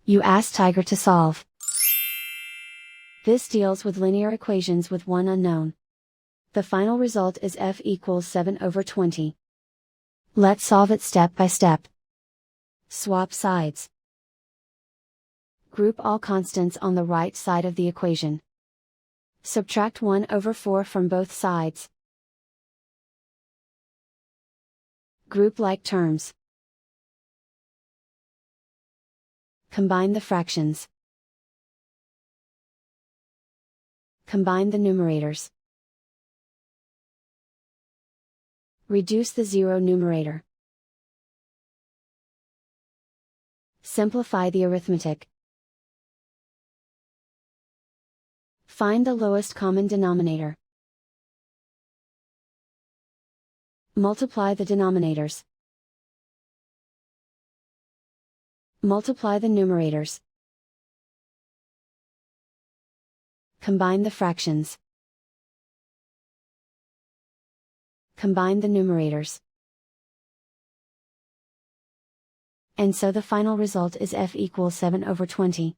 You ask Tiger to solve. This deals with linear equations with one unknown. The final result is f equals 7/20. Let's solve it step by step. Swap sides. Group all constants on the right side of the equation. Subtract 1/4 from both sides. Group like terms. Combine the fractions. Combine the numerators. Reduce the zero numerator. Simplify the arithmetic. Find the lowest common denominator. Multiply the denominators. Multiply the numerators. Combine the fractions. Combine the numerators. And so the final result is f equals 7/20.